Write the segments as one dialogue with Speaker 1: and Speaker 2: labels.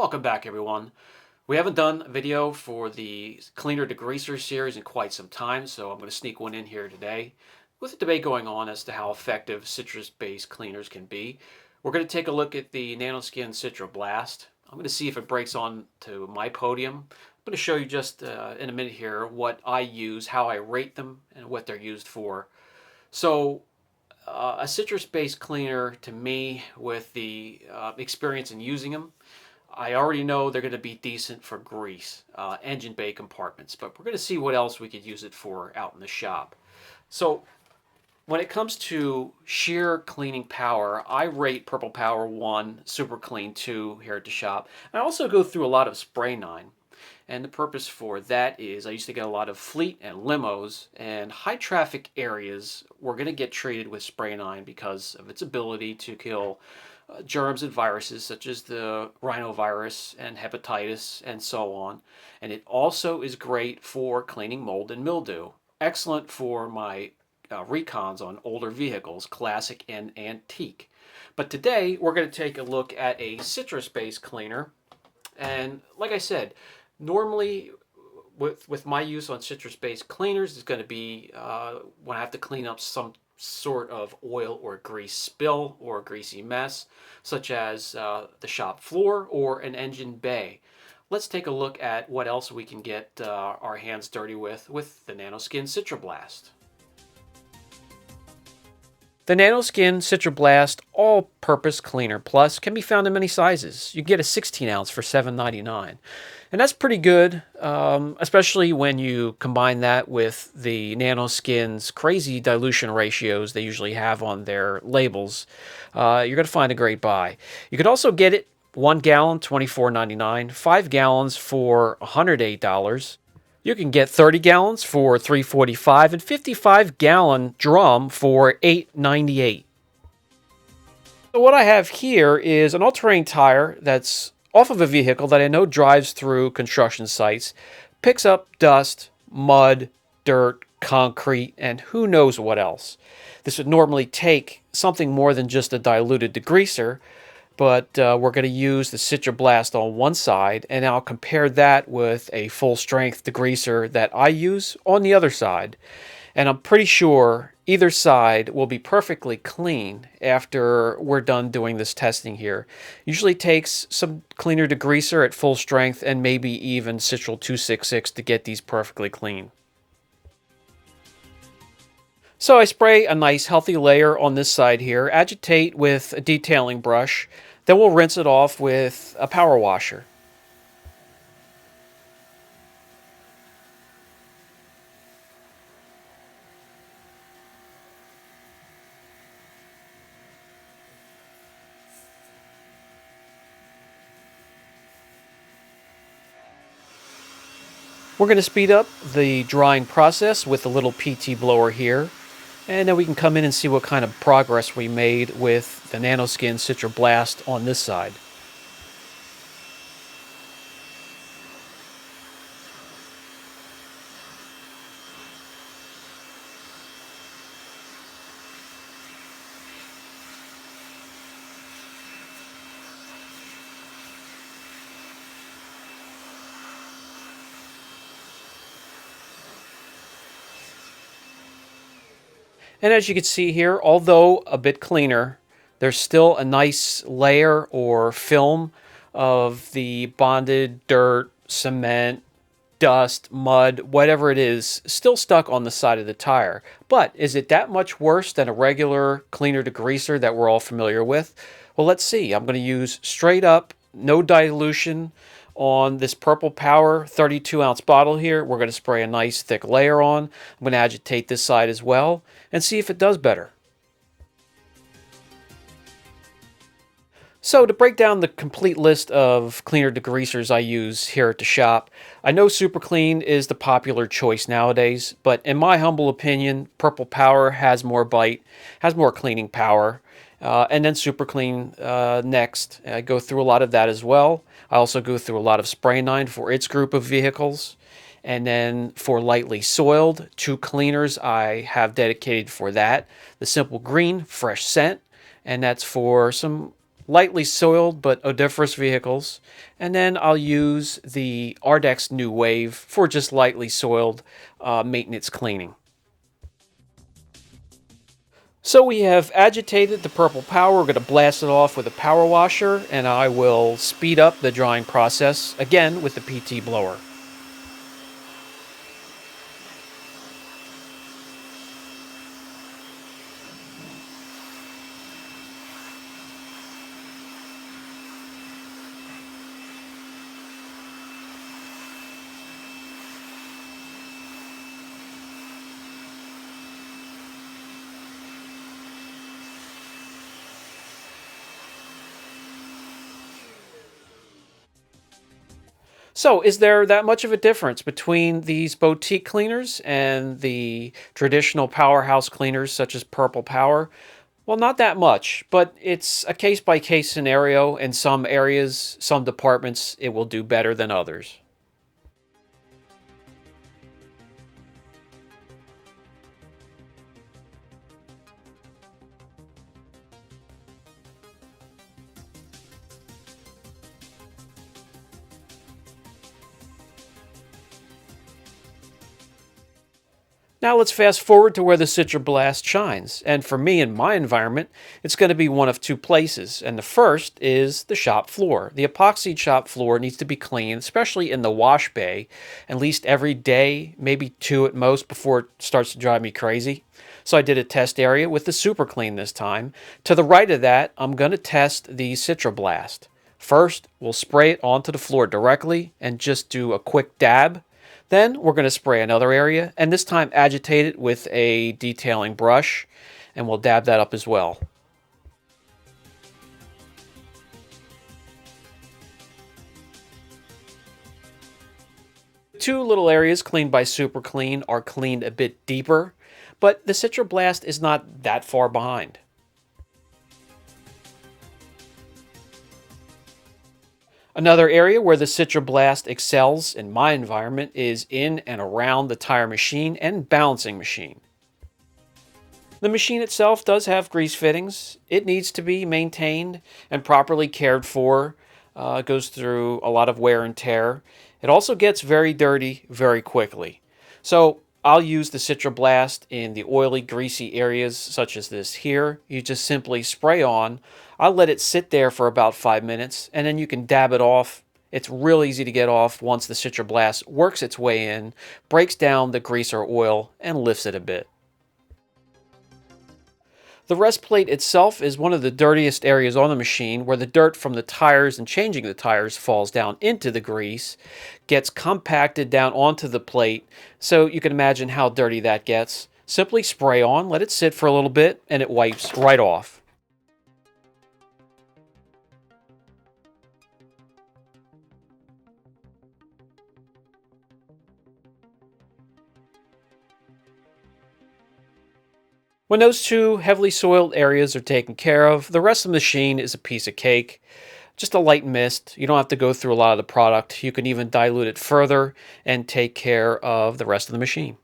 Speaker 1: Welcome back, everyone. We haven't done a video for the Cleaner Degreaser series in quite some time, so I'm going to sneak one in here today. With a debate going on as to how effective citrus-based cleaners can be, we're going to take a look at the Nanoskin Citro Blast. I'm going to see if it breaks on to my podium. I'm going to show you just in a minute here what I use, how I rate them, and what they're used for. So a citrus-based cleaner, to me, with the experience in using them, I already know they're going to be decent for grease, engine bay compartments, but we're going to see what else we could use it for out in the shop. So when it comes to sheer cleaning power, I rate Purple Power 1, Super Clean 2 here at the shop. I also go through a lot of Spray 9. And the purpose for that is I used to get a lot of fleet and limos, and high traffic areas were going to get treated with Spray 9 because of its ability to kill germs and viruses such as the rhinovirus and hepatitis and so on. And it also is great for cleaning mold and mildew. Excellent for my recons on older vehicles, classic and antique. But today we're going to take a look at a citrus-based cleaner. And like I said, normally with my use on citrus-based cleaners, it's going to be when I have to clean up some sort of oil or grease spill or greasy mess, such as the shop floor or an engine bay. Let's take a look at what else we can get our hands dirty with the Nanoskin Citro Blast. The Nanoskin Citro Blast All-Purpose Cleaner Plus can be found in many sizes. You get a 16 ounce for $7.99. And that's pretty good, especially when you combine that with the Nanoskin's crazy dilution ratios they usually have on their labels. You're going to find a great buy. You could also get it 1 gallon, $24.99, 5 gallons for $108. You can get 30 gallons for $3.45 and 55-gallon drum for $8.98. So what I have here is an all-terrain tire that's off of a vehicle that I know drives through construction sites, picks up dust, mud, dirt, concrete, and who knows what else. This would normally take something more than just a diluted degreaser, but we're going to use the Citra Blast on one side, and I'll compare that with a full-strength degreaser that I use on the other side. And I'm pretty sure either side will be perfectly clean after we're done doing this testing here. Usually takes some cleaner degreaser at full strength and maybe even Citral 266 to get these perfectly clean. So I spray a nice healthy layer on this side here, agitate with a detailing brush, then we'll rinse it off with a power washer. We're going to speed up the drying process with a little PT blower here, and then we can come in and see what kind of progress we made with the Nanoskin Citro Blast on this side. And as you can see here, although a bit cleaner, there's still a nice layer or film of the bonded dirt, cement, dust, mud, whatever it is, still stuck on the side of the tire. But is it that much worse than a regular cleaner degreaser that we're all familiar with? Well, let's see. I'm going to use straight up, no dilution on this Purple Power 32-ounce bottle here. We're going to spray a nice thick layer on. I'm going to agitate this side as well and see if it does better. So to break down the complete list of cleaner degreasers I use here at the shop, I know Super Clean is the popular choice nowadays, but in my humble opinion, Purple Power has more bite, has more cleaning power, and then Super Clean next. I go through a lot of that as well. I also go through a lot of Spray 9 for its group of vehicles. And then for lightly soiled, 2 cleaners I have dedicated for that. The Simple Green Fresh Scent, and that's for some lightly soiled but odoriferous vehicles, and then I'll use the Ardex New Wave for just lightly soiled maintenance cleaning. So we have agitated the purple power. We're going to blast it off with a power washer, and I will speed up the drying process again with the PT blower. So, is there that much of a difference between these boutique cleaners and the traditional powerhouse cleaners such as Purple Power? Well, not that much, but it's a case by case scenario. In some areas, some departments, it will do better than others. Now let's fast forward to where the Citra Blast shines. And for me in my environment, it's going to be one of two places. And the first is the shop floor. The epoxy shop floor needs to be cleaned, especially in the wash bay, at least every day, maybe two at most before it starts to drive me crazy. So I did a test area with the Super Clean this time. To the right of that, I'm going to test the Citra Blast. First, we'll spray it onto the floor directly and just do a quick dab. Then we're going to spray another area, and this time agitate it with a detailing brush, and we'll dab that up as well. Two little areas cleaned by Super Clean are cleaned a bit deeper, but the Citra Blast is not that far behind. Another area where the Citra Blast excels in my environment is in and around the tire machine and balancing machine. The machine itself does have grease fittings. It needs to be maintained and properly cared for. It goes through a lot of wear and tear. It also gets very dirty very quickly. So I'll use the Citra Blast in the oily, greasy areas such as this here. You just simply spray on. I'll let it sit there for about 5 minutes, and then you can dab it off. It's real easy to get off once the Citra Blast works its way in, breaks down the grease or oil, and lifts it a bit. The rest plate itself is one of the dirtiest areas on the machine, where the dirt from the tires and changing the tires falls down into the grease, gets compacted down onto the plate, so you can imagine how dirty that gets. Simply spray on, let it sit for a little bit, and it wipes right off. When those two heavily soiled areas are taken care of, the rest of the machine is a piece of cake. Just a light mist. You don't have to go through a lot of the product. You can even dilute it further and take care of the rest of the machine.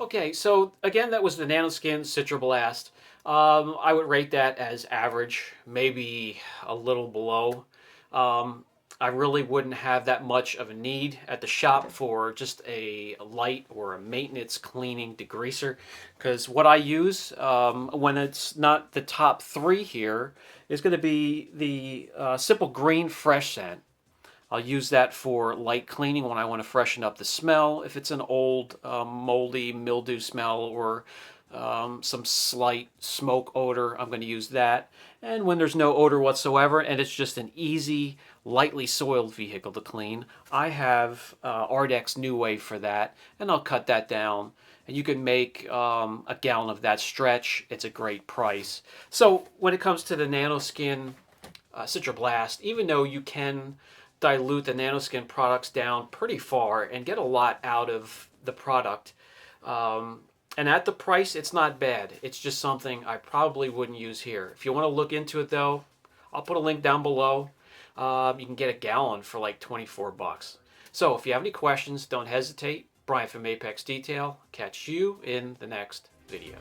Speaker 1: Okay, so again, that was the Nanoskin Citro Blast. I would rate that as average, maybe a little below. Um, I really wouldn't have that much of a need at the shop for just a light or a maintenance cleaning degreaser, because what I use when it's not the top three here is going to be the Simple Green Fresh Scent. I'll use that for light cleaning when I want to freshen up the smell. If it's an old moldy mildew smell or some slight smoke odor, I'm going to use that. And when there's no odor whatsoever and it's just an easy, lightly soiled vehicle to clean, I have Ardex New Wave for that, and I'll cut that down. And you can make a gallon of that stretch. It's a great price. So when it comes to the Nanoskin Citra Blast, even though you can dilute the Nanoskin products down pretty far and get a lot out of the product, And at the price, it's not bad. It's just something I probably wouldn't use here. If you want to look into it though, I'll put a link down below. You can get a gallon for like 24 bucks. So if you have any questions, don't hesitate. Brian from Apex Detail. Catch you in the next video.